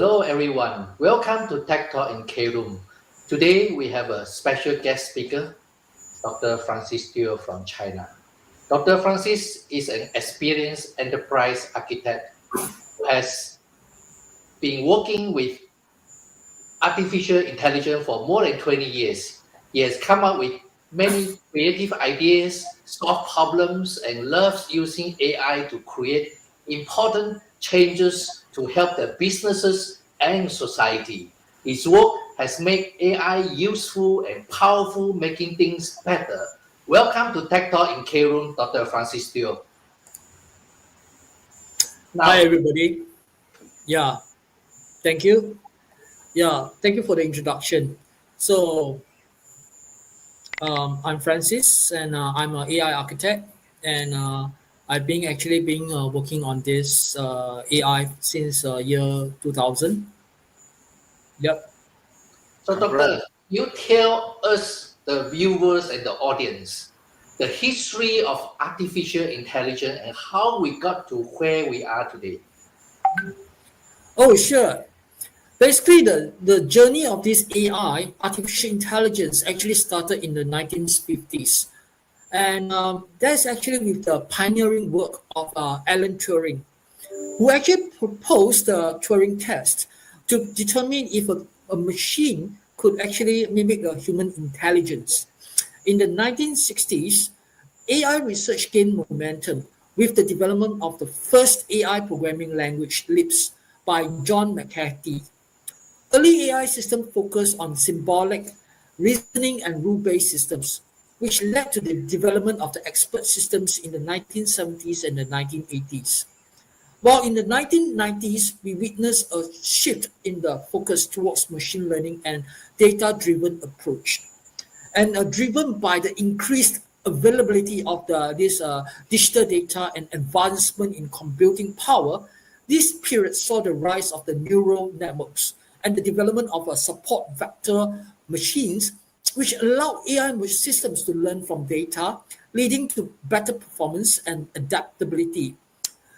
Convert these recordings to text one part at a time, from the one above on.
Hello everyone, welcome to Tech Talk in KROOM. Today we have a special guest speaker, Dr. Francis Teo from China. Dr. Francis is an experienced enterprise architect who has been working with artificial intelligence for more than 20 years. He has come up with many creative ideas, solve problems, and loves using AI to create important changes to help the businesses and society. His work has made AI useful and powerful, making things better. Welcome to Tech Talk in KROOM, Dr. Francis Teo. Hi, everybody. Thank you. Thank you for the introduction. So, I'm Francis, and I'm an AI architect, and I've been working on this AI since year 2000. Yep. So, Doctor, you tell us, the viewers and the audience, the history of artificial intelligence and how we got to where we are today. Oh, sure. Basically, the journey of this AI, artificial intelligence, actually started in the 1950s. And that's actually with the pioneering work of Alan Turing, who actually proposed the Turing test to determine if a machine could actually mimic a human intelligence. In the 1960s, AI research gained momentum with the development of the first AI programming language, Lisp, by John McCarthy. Early AI systems focused on symbolic, reasoning, and rule-based systems, which led to the development of the expert systems in the 1970s and the 1980s. While in the 1990s, we witnessed a shift in the focus towards machine learning and data-driven approach. And driven by the increased availability of this digital data and advancement in computing power, this period saw the rise of the neural networks and the development of support vector machines, which allow AI systems to learn from data, leading to better performance and adaptability.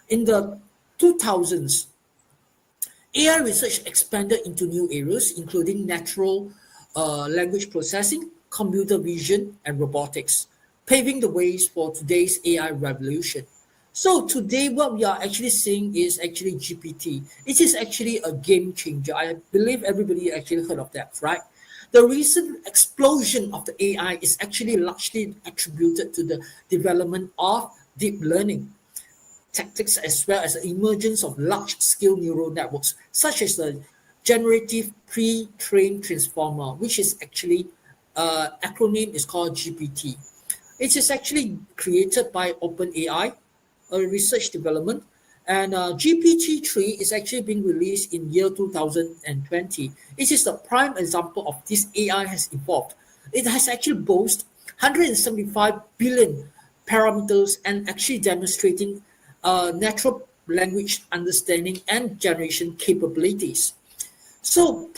In the 2000s, AI research expanded into new areas, including natural language processing, computer vision, and robotics, paving the ways for today's AI revolution. So today what we are actually seeing is actually GPT. It is actually a game changer. I believe everybody actually heard of that, right? The recent explosion of the AI is actually largely attributed to the development of deep learning tactics, as well as the emergence of large-scale neural networks, such as the generative pre-trained transformer, which is actually acronym is called GPT. It is actually created by OpenAI, a research development, and GPT-3 is actually being released in year 2020. It is the prime example of this AI has evolved. It has actually boasted 175 billion parameters and actually demonstrating natural language understanding and generation capabilities. So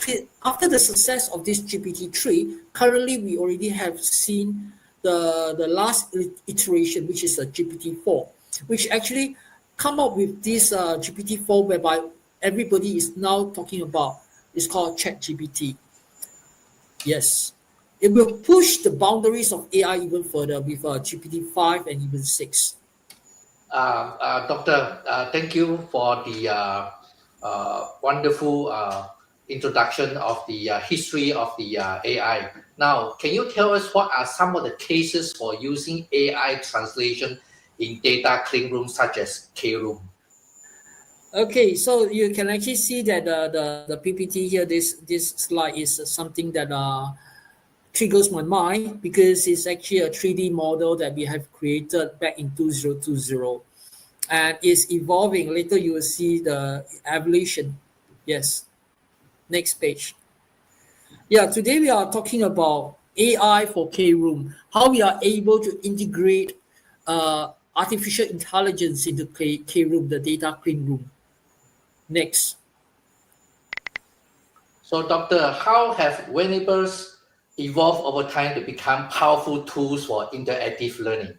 after the success of this GPT-3, currently we already have seen the last iteration, which is a GPT-4, which actually come up with this GPT-4 whereby everybody is now talking about. It's called ChatGPT. Yes, it will push the boundaries of AI even further with GPT-5 and even 6. Doctor, thank you for the wonderful introduction of the history of the AI. Now, can you tell us what are some of the cases for using AI translation in data clean rooms such as KROOM? Okay, so you can actually see that the PPT here, this slide is something that triggers my mind because it's actually a 3D model that we have created back in 2020 and is evolving. Later you will see the evolution. Yes, next page. Yeah, today we are talking about AI for KROOM, how we are able to integrate artificial intelligence into KROOM, the data clean room. Next. So, Doctor, how have wearables evolved over time to become powerful tools for interactive learning?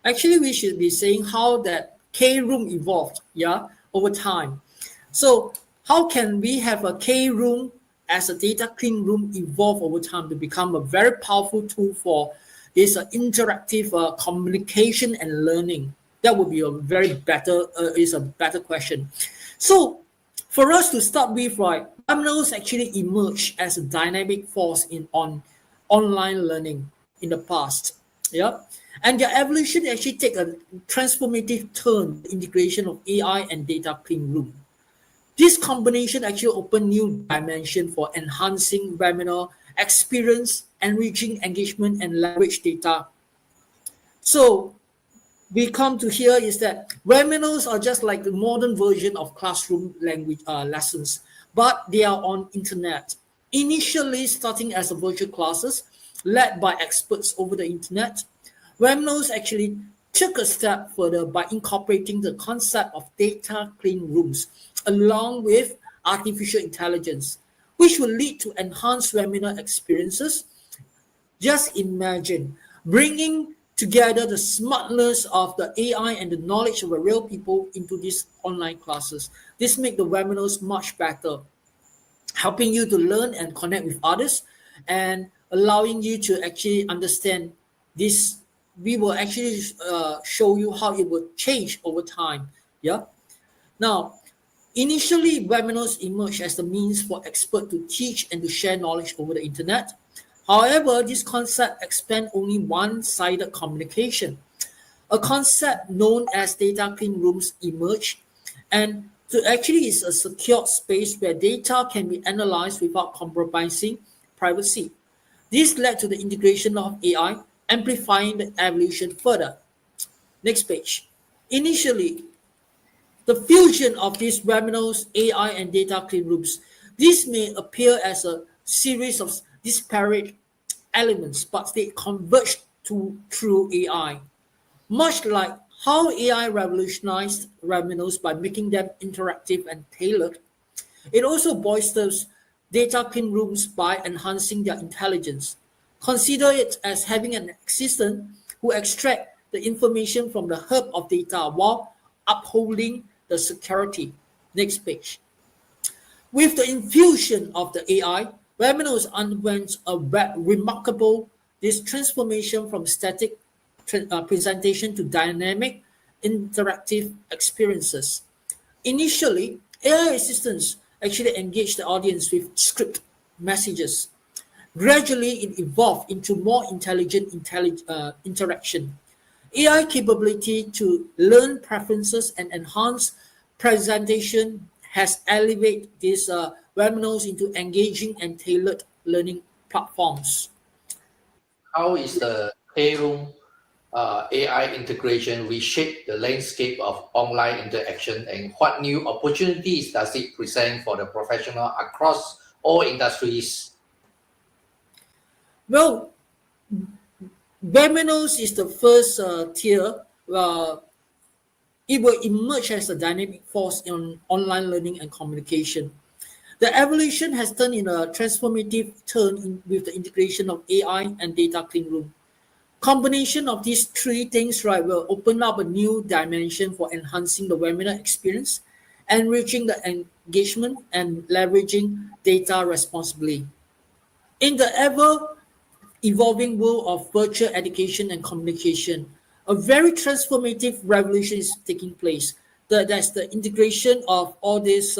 Actually, we should be saying how that KROOM evolved, over time. So how can we have a KROOM as a data clean room evolve over time to become a very powerful tool for this interactive communication and learning? That would be a very better is a better question. So for us to start with, right, webinars actually emerged as a dynamic force in online learning in the past. Yeah. And their evolution actually take a transformative turn, the integration of AI and data clean room. This combination actually opened new dimension for enhancing webinar experience, enriching engagement, and leverage data. So we come to here is that webinars are just like the modern version of classroom language lessons, but they are on internet. Initially starting as a virtual classes led by experts over the internet, webinars actually took a step further by incorporating the concept of data clean rooms along with artificial intelligence, which will lead to enhanced webinar experiences. Just imagine bringing together the smartness of the AI and the knowledge of the real people into these online classes. This makes the webinars much better, helping you to learn and connect with others and allowing you to actually understand this. We will actually show you how it will change over time. Yeah. Now, initially, webinars emerged as the means for experts to teach and to share knowledge over the internet. However, this concept expands only one-sided communication. A concept known as data clean rooms emerged, and to actually is a secure space where data can be analyzed without compromising privacy. This led to the integration of AI, amplifying the evolution further. Next page. Initially, the fusion of these webinars, AI, and data clean rooms. This may appear as a series of disparate elements, but they converge through AI. Much like how AI revolutionized webinars by making them interactive and tailored, it also bolsters data clean rooms by enhancing their intelligence. Consider it as having an assistant who extracts the information from the hub of data while upholding the security. Next page. With the infusion of the AI, webinars underwent a remarkable this transformation from static presentation to dynamic interactive experiences. Initially, AI assistants actually engaged the audience with script messages. Gradually, it evolved into more intelligent interaction. AI capability to learn preferences and enhance presentation has elevated these webinars into engaging and tailored learning platforms. How is the KROOM AI integration reshape the landscape of online interaction, and what new opportunities does it present for the professional across all industries? Well, webinars is the first tier. It will emerge as a dynamic force in online learning and communication. The evolution has turned in a transformative turn with the integration of AI and data clean room. Combination of these three things, right, will open up a new dimension for enhancing the webinar experience, enriching the engagement, and leveraging data responsibly. In the ever evolving world of virtual education and communication, a very transformative revolution is taking place. That's the integration of all this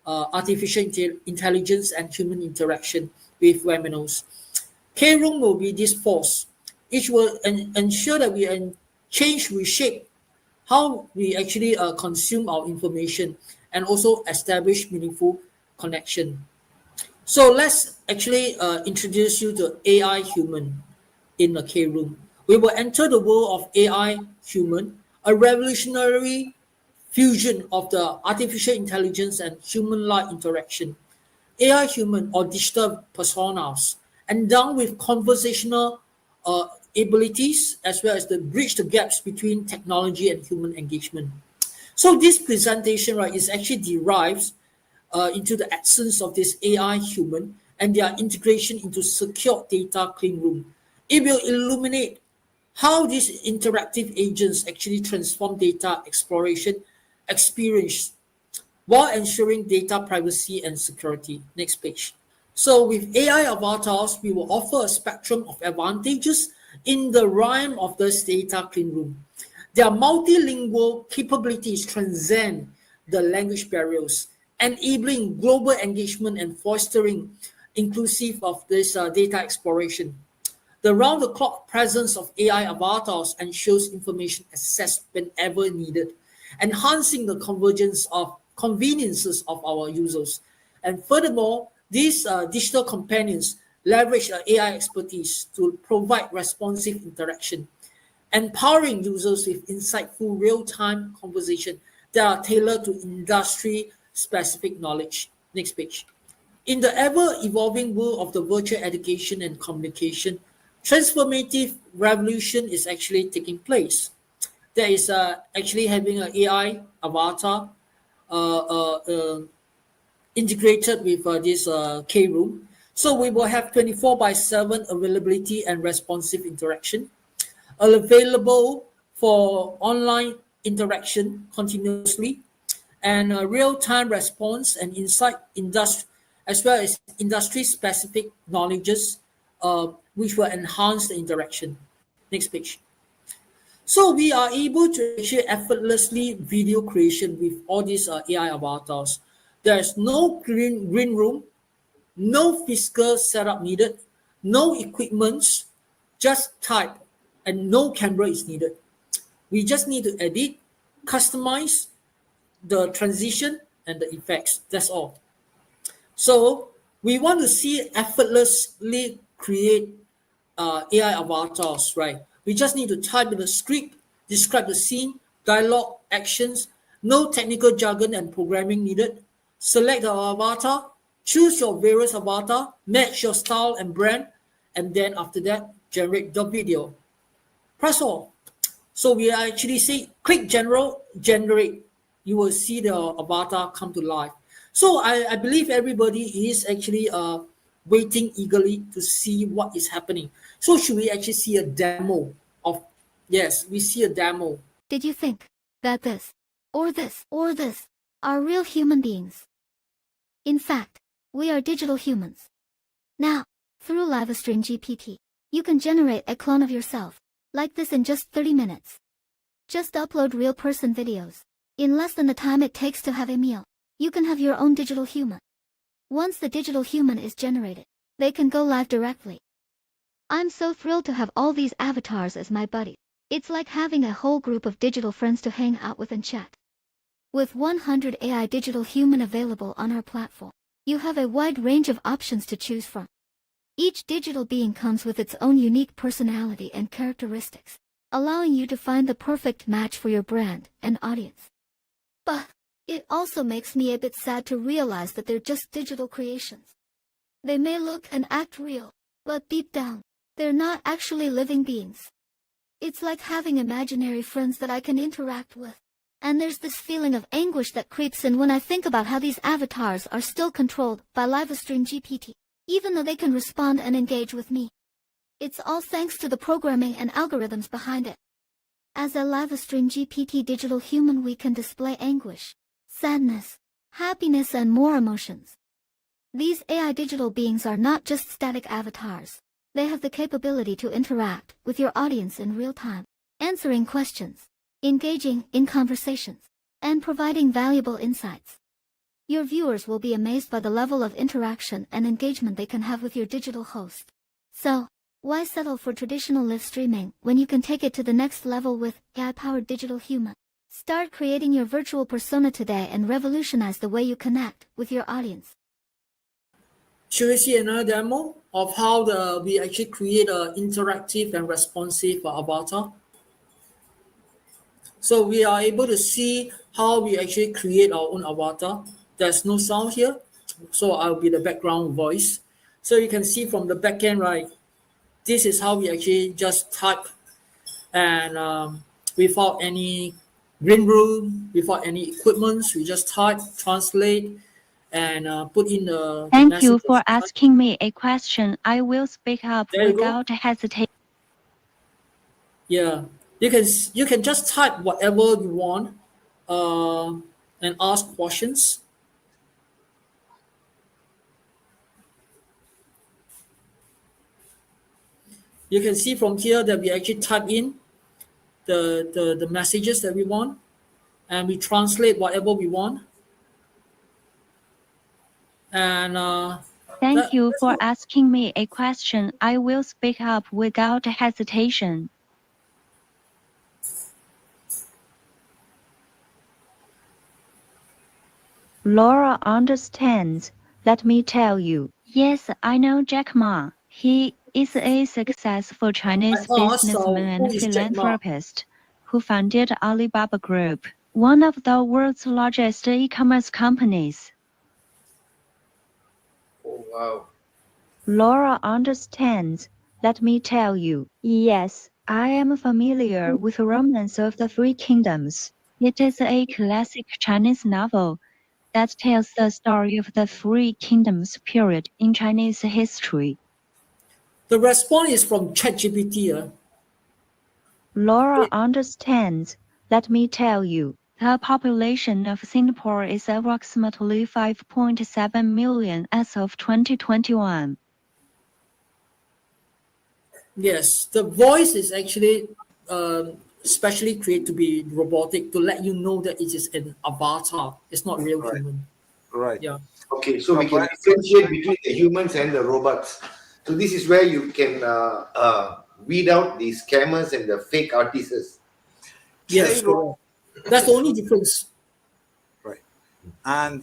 artificial intelligence and human interaction with webinars. KROOM will be this force. It will ensure that we reshape how we actually consume our information and also establish meaningful connection. So let's actually introduce you to AI human in the KROOM. We will enter the world of AI human, a revolutionary fusion of the artificial intelligence and human-like interaction. AI human or digital personas endowed with conversational abilities as well as the bridge the gaps between technology and human engagement. So this presentation, right, is actually derives into the essence of this AI human and their integration into secure data clean room. It will illuminate how these interactive agents actually transform data exploration experience while ensuring data privacy and security. Next page. So with AI avatars, we will offer a spectrum of advantages in the realm of this data clean room. Their multilingual capabilities transcend the language barriers, enabling global engagement and fostering inclusive of this data exploration. The round-the-clock presence of AI avatars ensures information access whenever needed, enhancing the conveniences of our users. And furthermore, these digital companions leverage AI expertise to provide responsive interaction, empowering users with insightful real-time conversation that are tailored to industry-specific knowledge. Next page. In the ever-evolving world of the virtual education and communication, transformative revolution is actually taking place. There is actually having an AI avatar integrated with this KROOM. So we will have 24/7 availability and responsive interaction, available for online interaction continuously, and real-time response and insight as well as industry-specific knowledges, which will enhance the interaction. Next page. So we are able to actually effortlessly video creation with all these AI avatars. There's no green room, no physical setup needed, no equipment, just type, and no camera is needed. We just need to edit, customize the transition and the effects. That's all. So we want to see effortlessly create AI avatars, right? We just need to type in the script, describe the scene, dialogue, actions, no technical jargon and programming needed. Select the avatar, choose your various avatar, match your style and brand, and then after that, generate the video. Press all. So we actually say, click generate. You will see the avatar come to life. So I believe everybody is actually waiting eagerly to see what is happening. So should we actually see a demo of, yes, we see a demo. Did you think that this, or this, or this, are real human beings? In fact, we are digital humans. Now, through LiveStream GPT, you can generate a clone of yourself, like this in just 30 minutes. Just upload real person videos. In less than the time it takes to have a meal, you can have your own digital human. Once the digital human is generated, they can go live directly. I'm so thrilled to have all these avatars as my buddies. It's like having a whole group of digital friends to hang out with and chat. With 100 AI digital human available on our platform, you have a wide range of options to choose from. Each digital being comes with its own unique personality and characteristics, allowing you to find the perfect match for your brand and audience. But it also makes me a bit sad to realize that they're just digital creations. They may look and act real, but deep down, they're not actually living beings. It's like having imaginary friends that I can interact with. And there's this feeling of anguish that creeps in when I think about how these avatars are still controlled by LiveStream GPT, even though they can respond and engage with me. It's all thanks to the programming and algorithms behind it. As a LiveStream GPT digital human, we can display anguish, sadness, happiness, and more emotions. These AI digital beings are not just static avatars. They have the capability to interact with your audience in real time, answering questions, engaging in conversations, and providing valuable insights. Your viewers will be amazed by the level of interaction and engagement they can have with your digital host. So, why settle for traditional live streaming when you can take it to the next level with AI-powered digital human? Start creating your virtual persona today and revolutionize the way you connect with your audience. Should we see another demo of how we actually create an interactive and responsive avatar? So we are able to see how we actually create our own avatar. There's no sound here, so I'll be the background voice. So you can see from the back end, right? This is how we actually just type, and without any green room, without any equipment, we just type, translate, and put in the Thank you for asking me a question. I will speak up without hesitation. Yeah, you can just type whatever you want. and ask questions. You can see from here that we actually type in the messages that we want, and we translate whatever we want. And Thank you that's for it. asking me a question. I will speak up without hesitation. Laura understands. Let me tell you. Yes, I know Jack Ma. He is a successful Chinese I asked, businessman who and is Jack Ma? philanthropist who founded Alibaba Group, one of the world's largest e-commerce companies. Oh, wow. Laura understands. Let me tell you. Yes, I am familiar with Romance of the Three Kingdoms. It is a classic Chinese novel that tells the story of the Three Kingdoms period in Chinese history. The response is from ChatGPT. Laura understands. Let me tell you. The population of Singapore is approximately 5.7 million as of 2021. Yes, the voice is actually specially created to be robotic to let you know that it is an avatar. It's not real Right. human. Right. Yeah. Okay, so we So can for differentiate between the humans and the robots. So this is where you can weed out the scammers and the fake artists. Yes, K-ROOM, correct. That's the only difference. right, and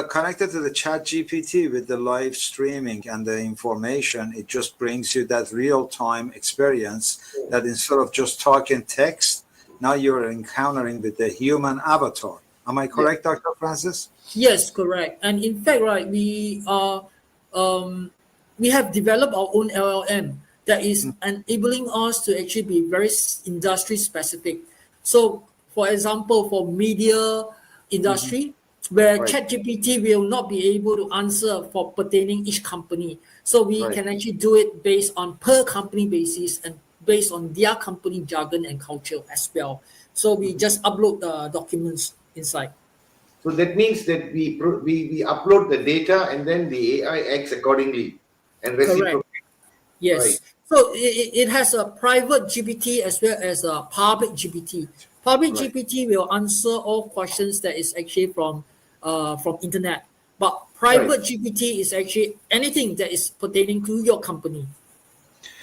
connected to the Chat GPT with the live streaming and the information, it just brings you that real-time experience that instead of just talking text, now you're encountering with the human avatar. Am I correct, Dr. Francis? Yes, correct. And in fact, right, we have developed our own LLM that is enabling us to actually be very industry specific. So, for example, for media industry, where Right. ChatGPT will not be able to answer for pertaining each company, so we Right. can actually do it based on per company basis and based on their company jargon and culture as well. So we just upload the documents inside. So that means that we upload the data and then the AI acts accordingly and Correct. reciprocate. Right. Yes. So it has a private GPT as well as a public GPT. Public Right. GPT will answer all questions that is actually from internet. But private GPT is actually anything that is pertaining to your company.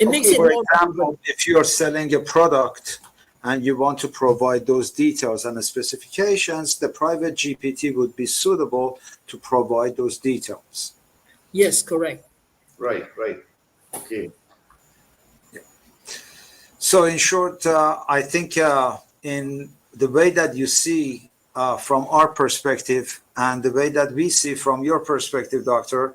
It makes Okay. it For more example, relevant. if you're selling a product and you want to provide those details and the specifications, the private GPT would be suitable to provide those details. Yes, correct. Right. Right. Okay. So in short, I think in the way that you see from our perspective and the way that we see from your perspective, Doctor,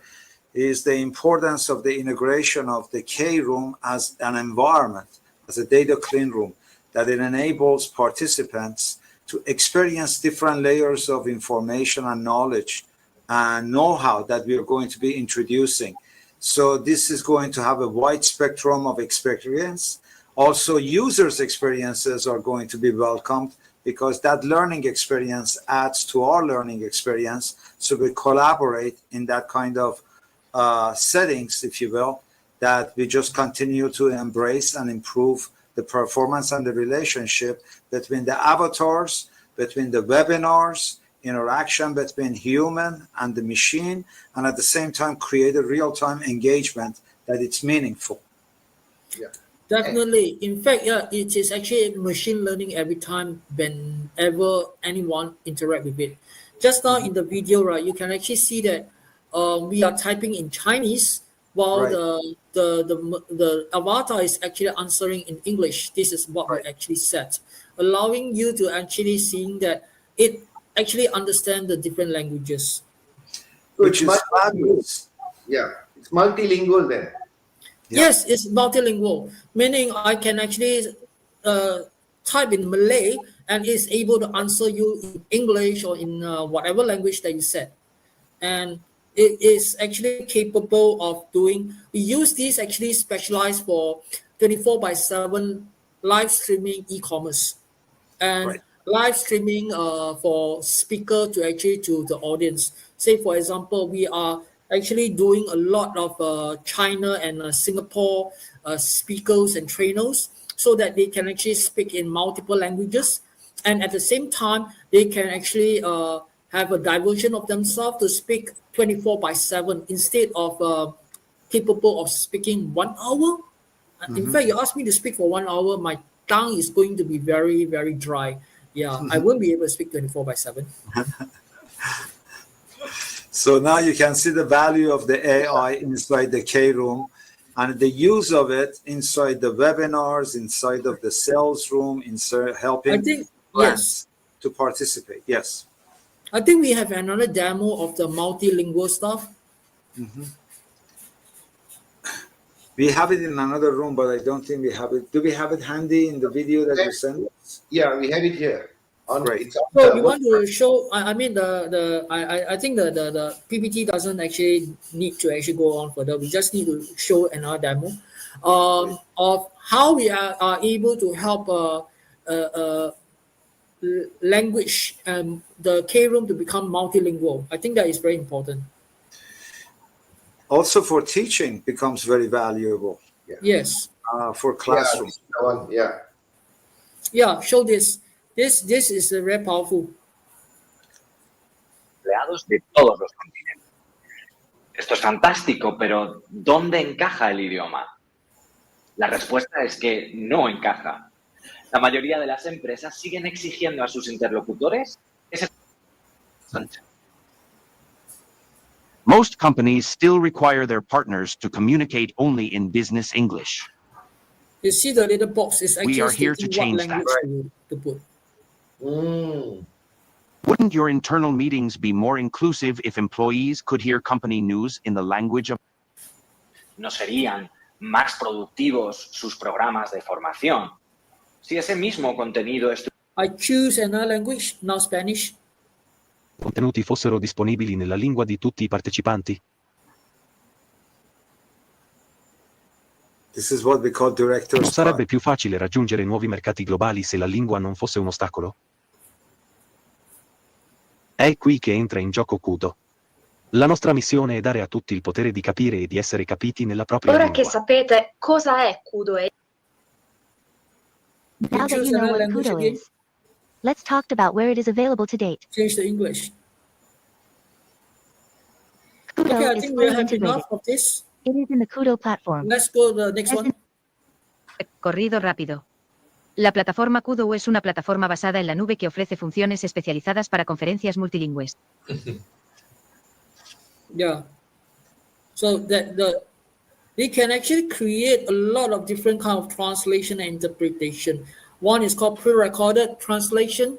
is the importance of the integration of the KROOM as an environment, as a data clean room, that it enables participants to experience different layers of information and knowledge and know-how that we are going to be introducing. So this is going to have a wide spectrum of experience. Also, users' experiences are going to be welcomed because that learning experience adds to our learning experience. So we collaborate in that kind of settings, if you will, that we just continue to embrace and improve the performance and the relationship between the avatars, between the webinars, interaction between human and the machine, and at the same time create a real-time engagement that it's meaningful. Yeah. Definitely. In fact, yeah, it is actually machine learning every time whenever anyone interact with it. Just now in the video, right, you can actually see that we are typing in Chinese while Right. the avatar is actually answering in English. This is what we Right. actually set, allowing you to actually seeing that it actually understand the different languages. So Which it's is multilingual. fabulous. Yeah. It's multilingual then. Yeah. Yes, it's multilingual, meaning I can actually uh, type in Malay and it's able to answer you in English or in whatever language that you said. And it is actually capable of doing, we use this actually specialized for 24/7 live streaming e-commerce. And Right. live streaming for speaker to actually to the audience. Say for example, we are actually doing a lot of China and Singapore speakers and trainers so that they can actually speak in multiple languages, and at the same time they can actually have a diversion of themselves to speak 24/7 instead of capable of speaking 1 hour. In fact, you ask me to speak for 1 hour, my tongue is going to be very, very dry. Yeah, I won't be able to speak 24/7. So now you can see the value of the AI inside the KROOM and the use of it inside the webinars, inside of the sales room, inside helping I think, brands yes. to participate. Yes. I think we have another demo of the multilingual stuff. We have it in another room, but I don't think we have it. Do we have it handy in the video that you sent us? Yeah, we have it here. Great. It's on So the- you want to show? I mean, I think the PPT doesn't actually need to actually go on further. We just need to show another demo of how we are able to help language and the KROOM to become multilingual. I think that is very important. Also for teaching becomes very valuable Yes. for Yeah, classroom. this is the one, yeah. Yeah. Show this. This is very powerful. Empleados de todos los continentes. Esto es fantástico, pero ¿dónde encaja el idioma? La respuesta es que no encaja. La mayoría de las empresas siguen exigiendo a sus interlocutores que se... Most companies still require their partners to communicate only in business English. You see the little box is actually We are here to stating what change that. language to put. Wouldn't your internal meetings be more inclusive if employees could hear company news in the language of... ¿No serían más productivos sus programas de formación si ese mismo contenido I choose another language, now Spanish. Contenuti fossero disponibili nella lingua di tutti i partecipanti? This is what we call Non director's sarebbe cut. più facile raggiungere nuovi mercati globali se la lingua non fosse un ostacolo? È qui che entra in gioco Kudo. La nostra missione è dare a tutti il potere di capire e di essere capiti nella propria Ora lingua. che sapete cosa è Kudo e Now that choose you know another what language Kudo again. is, let's talk about where it is available to date. Change to English. Kudo Okay, I is think we fully have integrated. enough of this. It is in the Kudo platform. Let's go to the next one. Corrido rápido. La plataforma Kudo es una plataforma basada en la nube que ofrece funciones especializadas para conferencias multilingües. Yeah. So that they can actually create a lot of different kind of translation and interpretation. One is called pre-recorded translation.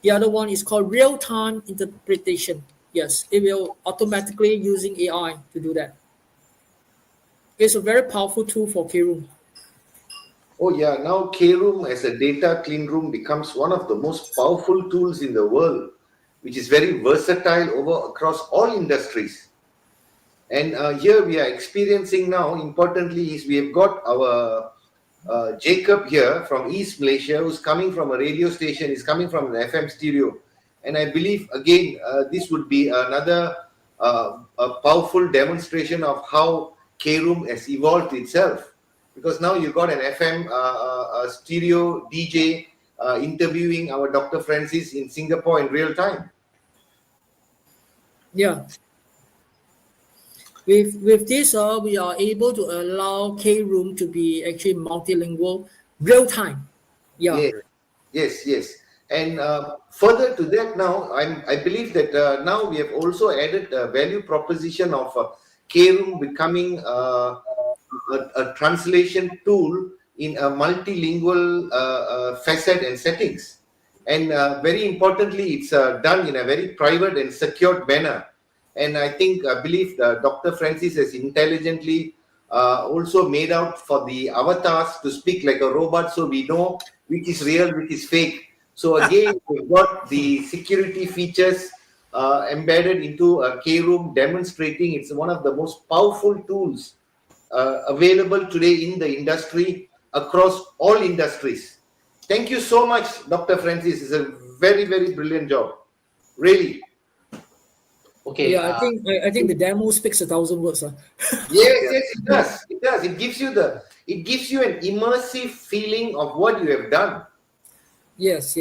The other one is called real-time interpretation. Yes, it will automatically using AI to do that. It's a very powerful tool for KROOM. Oh yeah, now KROOM as a data clean room becomes one of the most powerful tools in the world, which is very versatile across all industries. And here we are experiencing now, importantly, is we have got our Jacob here from East Malaysia, who's coming from a radio station, is coming from an FM stereo. And I believe, again, this would be another a powerful demonstration of how KROOM has evolved itself. Because now you've got an FM stereo DJ interviewing our Dr. Francis in Singapore in real time. Yeah. With this, we are able to allow KROOM to be actually multilingual, real time. Yeah. Yes. And further to that, now I believe that now we have also added a value proposition of KROOM becoming a translation tool in a multilingual facet and settings. And very importantly, it's done in a very private and secured manner. And I believe Dr. Francis has intelligently also made out for the avatars to speak like a robot, so we know which is real, which is fake. So again, we've got the security features embedded into a KROOM, demonstrating it's one of the most powerful tools available today in the industry across all industries. Thank you so much, Dr. Francis. It's a very, very brilliant job. Really. Okay. Yeah, I think the demo speaks 1,000 words. Yes, it does. It does. It gives you an immersive feeling of what you have done. Yes.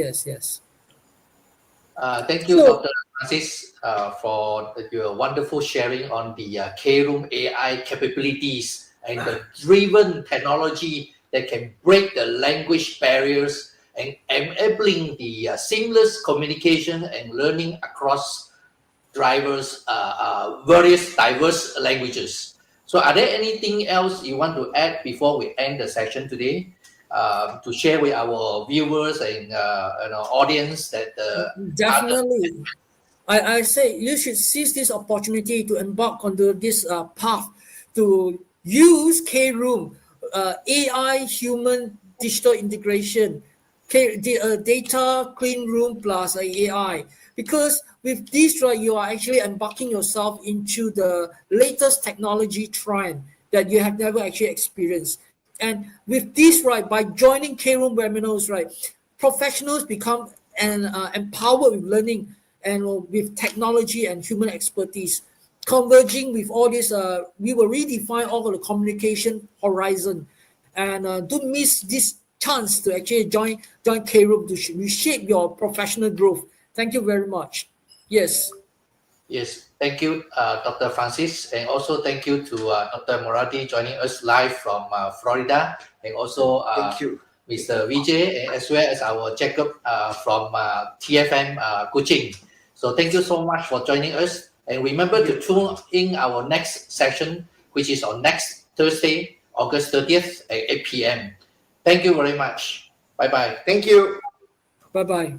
Thank you, So- Dr. Francis, for your wonderful sharing on the KROOM AI capabilities and the driven technology that can break the language barriers and enabling the seamless communication and learning across drivers, various diverse languages. So are there anything else you want to add before we end the session today? To share with our viewers and audience that Definitely. I say you should seize this opportunity to embark onto this path to use KROOM, AI human digital integration, data clean room plus AI. Because with this, right, you are actually embarking yourself into the latest technology trend that you have never actually experienced. And with this, right, by joining KROOM webinars, right, professionals become empowered with learning and with technology and human expertise. Converging with all this, we will redefine all of the communication horizon. And don't miss this chance to actually join KROOM to reshape your professional growth. Thank you very much. Yes. Yes, thank you, Dr. Francis, and also thank you to Dr. Moradi joining us live from Florida, and also Thank you. Mr. Vijay, as well as our Jacob from TFM Kuching. So thank you so much for joining us, and remember to tune in our next session, which is on next Thursday, August 30th at 8 p.m. Thank you very much. Bye-bye. Thank you. Bye-bye.